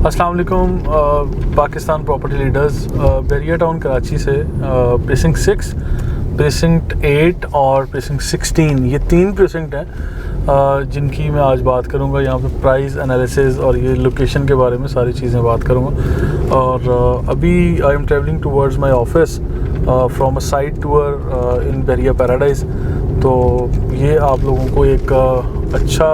अस्सलाम वालेकुम Pakistan property leaders. Bahria town Karachi से प्रेसिंग 6, प्रेसिंग 8 और प्रेसिंग 16 ये 3 प्रेसिंग हैं जिनकी मैं आज बात करूंगा। यहाँ पे प्राइस एनालिसिस और ये लोकेशन के बारे में सारी चीज़ें बात करूंगा। और अभी I am travelling towards my office from a side tour in Bahria paradise. तो ये आप लोगों को एक अच्छा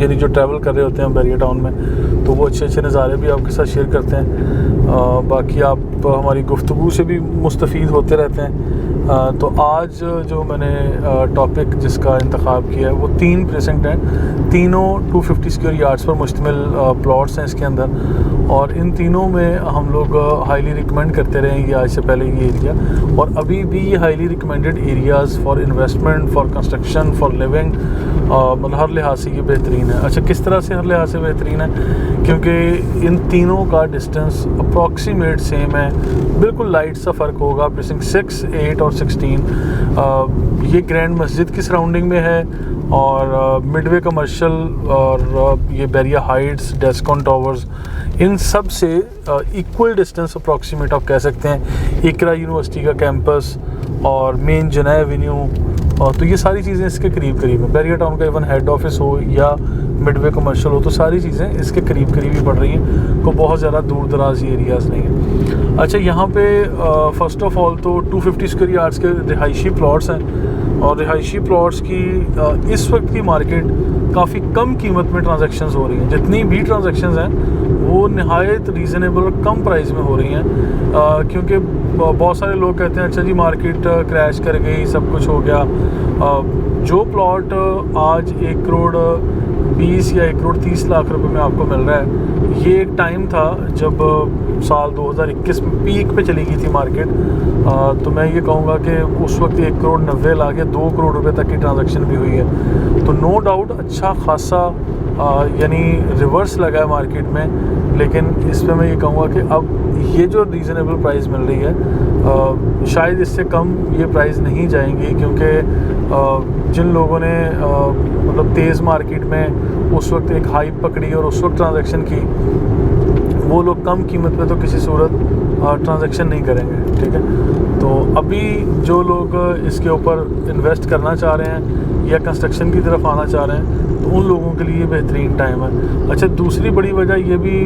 यानी जो ट्रैवल कर रहे होते हैं बैरिया टाउन में तो वो अच्छे नज़ारे भी आपके साथ शेयर करते हैं। बाकी आप हमारी गुफ्तगू से भी मुस्तफ़ीद होते रहते हैं। तो आज जो मैंने टॉपिक जिसका इंतखाब किया है वो 3 प्रेसिंग हैं। तीनों 250 स्क्वायर यार्ड्स पर मुश्तमिल प्लॉट्स हैं इसके अंदर। और इन तीनों में हम लोग हाईली रिकमेंड करते रहे ये आज से पहले ये एरिया, और अभी भी ये highly recommended areas for investment, for construction, for living, मतलब हर लिहाज से ये बेहतरीन है। अच्छा, किस तरह से हर लिहाज से बेहतरीन है? क्योंकि इन तीनों का डिस्टेंस अप्रॉक्सीमेट सेम है, बिल्कुल लाइट सा फ़र्क होगा। प्रेसिंग 6, 8 और 16 ये ग्रैंड मस्जिद की सराउंडिंग में है, और मिडवे कमर्शियल और ये बैरिया हाइट्स, डेस्कॉन टावर्स, इन सब से इक्वल डिस्टेंस अप्रॉक्सीमेट आप कह सकते हैं। इकरा यूनिवर्सिटी का कैंपस और मेन जना एवेन्यू, तो ये सारी चीज़ें इसके करीब हैं। बैरिया टाउन का इवन हेड ऑफिस हो या मिडवे कमर्शियल हो, तो सारी चीज़ें इसके करीब ही पड़ रही हैं। को बहुत ज़्यादा दूर दराज ये एरियाज़ नहीं है। अच्छा, यहाँ पे फ़र्स्ट ऑफ़ ऑल तो 250 स्क्वायर यार्ड्स के रिहायशी प्लॉट्स हैं, और रिहायशी प्लॉट्स की इस वक्त की मार्केट काफ़ी कम कीमत में ट्रांजैक्शंस हो रही हैं। जितनी भी ट्रांजैक्शंस हैं वो नहायत रीज़नेबल और कम प्राइस में हो रही हैं, क्योंकि बहुत सारे लोग कहते हैं अच्छा जी मार्केट क्रैश कर गई, सब कुछ हो गया। जो प्लॉट आज 1 करोड़ 20 या 1 करोड़ 30 लाख रुपए में आपको मिल रहा है, ये एक टाइम था जब साल 2021 में पीक पे चली गई थी मार्केट। तो मैं ये कहूँगा कि उस वक्त 1 करोड़ 90 लाख या 2 करोड़ रुपए तक की ट्रांजैक्शन भी हुई है। तो नो डाउट अच्छा खासा यानी रिवर्स लगा है मार्केट में। लेकिन इस पर मैं ये कहूँगा कि अब ये जो रीज़नेबल प्राइस मिल रही है शायद इससे कम ये प्राइस नहीं जाएंगी, क्योंकि जिन लोगों ने मतलब तेज़ मार्केट में उस वक्त एक हाइप पकड़ी और उस वक्त ट्रांजैक्शन की, वो लोग कम कीमत पे तो किसी सूरत ट्रांजैक्शन नहीं करेंगे। ठीक है, तो अभी जो लोग इसके ऊपर इन्वेस्ट करना चाह रहे हैं या कंस्ट्रक्शन की तरफ आना चाह रहे हैं तो उन लोगों के लिए बेहतरीन टाइम है। अच्छा, दूसरी बड़ी वजह ये भी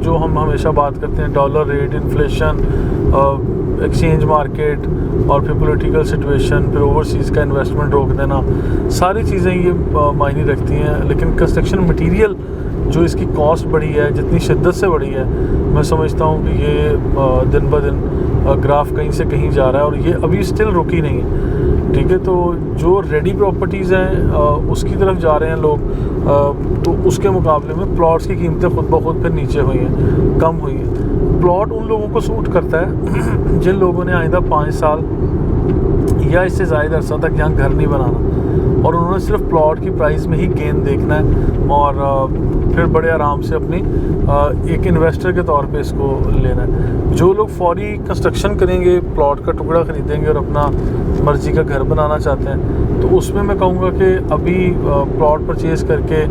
जो हम हमेशा बात करते हैं, dollar rate, inflation, exchange market और फिर पॉलिटिकल सिचुएशन, फिर ओवरसीज़ का इन्वेस्टमेंट रोक देना, सारी चीज़ें ये मायने रखती हैं। लेकिन कंस्ट्रक्शन मटीरियल जो इसकी कॉस्ट बढ़ी है, जितनी शिद्दत से बढ़ी है, मैं समझता हूँ कि ये दिन ब दिन ग्राफ कहीं से कहीं जा रहा है और ये अभी स्टिल रुकी नहीं है। ठीक है, तो जो रेडी प्रॉपर्टीज़ हैं उसकी तरफ जा रहे हैं लोग, तो उसके मुकाबले में प्लॉट्स की कीमतें खुद ब खुद फिर नीचे हुई हैं, कम हुई हैं। प्लॉट उन लोगों को सूट करता है जिन लोगों ने आइंदा 5 साल या इससे ज़्यादा अरसा तक यहाँ घर नहीं बनाना, और उन्होंने सिर्फ प्लॉट की प्राइस में ही गेन देखना है और फिर बड़े आराम से अपनी एक इन्वेस्टर के तौर पे इसको लेना है। जो लोग फौरी कंस्ट्रक्शन करेंगे, प्लॉट का टुकड़ा ख़रीदेंगे और अपना मर्ज़ी का घर बनाना चाहते हैं, तो उसमें मैं कहूँगा कि अभी प्लॉट परचेज़ करके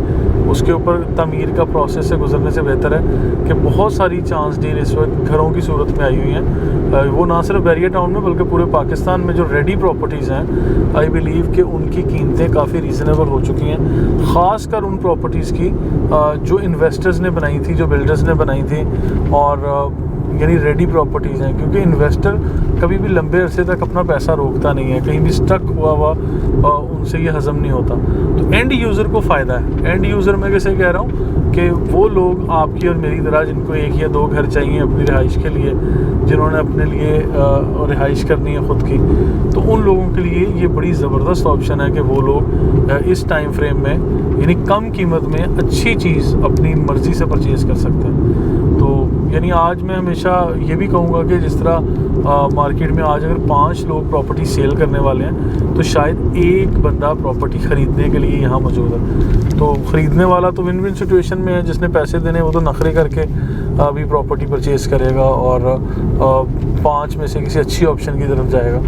उसके ऊपर तमीर का प्रोसेस से गुजरने से बेहतर है कि बहुत सारी चांस डील इस वक्त घरों की सूरत में आई हुई हैं। वो ना सिर्फ बैरिया टाउन में बल्कि पूरे पाकिस्तान में जो रेडी प्रॉपर्टीज़ हैं, आई बिलीव कि उनकी कीमतें काफ़ी रीज़नेबल हो चुकी हैं। ख़ास कर उन प्रॉपर्टीज़ की जो इन्वेस्टर्स ने बनाई थी, जो बिल्डर्स ने बनाई थी, और यानी रेडी प्रॉपर्टीज़ हैं। क्योंकि इन्वेस्टर कभी भी लंबे अरसे तक अपना पैसा रोकता नहीं है, कहीं भी स्टक हुआ उनसे ये हज़म नहीं होता। तो एंड यूज़र को फ़ायदा है। एंड यूज़र मैं कैसे कह रहा हूँ कि वो लोग आपकी और मेरी तरह जिनको 1 या 2 घर चाहिए अपनी रिहाइश के लिए, जिन्होंने अपने लिए रिहाइश करनी है ख़ुद की, तो उन लोगों के लिए ये बड़ी ज़बरदस्त ऑप्शन है कि वो लोग इस टाइम फ्रेम में यानी कम कीमत में अच्छी चीज़ अपनी मर्ज़ी से परचेज़ कर सकते हैं। तो यानी आज मैं हमेशा ये भी कहूँगा कि जिस तरह मार्केट में आज अगर 5 लोग प्रॉपर्टी सेल करने वाले हैं तो शायद एक बंदा प्रॉपर्टी ख़रीदने के लिए यहाँ मौजूद है। तो ख़रीदने वाला तो विन विन सिचुएशन में है, जिसने पैसे देने वो तो नखरे करके अभी प्रॉपर्टी परचेज़ करेगा और 5 में से किसी अच्छी ऑप्शन की तरफ जाएगा।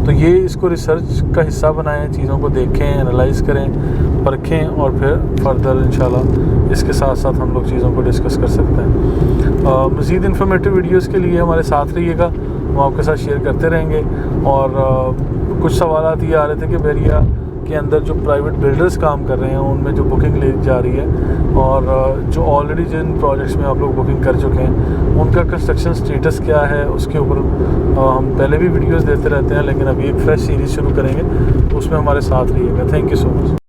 तो ये इसको रिसर्च का हिस्सा बनाएं, चीज़ों को देखें, एनालाइज़ करें परखें और फिर फर्दर इंशाल्लाह इसके साथ साथ हम लोग चीज़ों को डिस्कस कर सकते हैं। मज़ीद इन्फॉर्मेटिव वीडियोस के लिए हमारे साथ रहिएगा, हम आपके साथ शेयर करते रहेंगे। और कुछ सवालात ये आ रहे थे कि बैरिया के अंदर जो प्राइवेट बिल्डर्स काम कर रहे हैं उनमें जो बुकिंग ली जा रही है, और जो ऑलरेडी जिन प्रोजेक्ट्स में आप लोग बुकिंग कर चुके हैं उनका कंस्ट्रक्शन स्टेटस क्या है, उसके ऊपर हम पहले भी वीडियोस देते रहते हैं, लेकिन अभी एक फ्रेश सीरीज़ शुरू करेंगे, तो उसमें हमारे साथ रहिएगा। Thank you so much.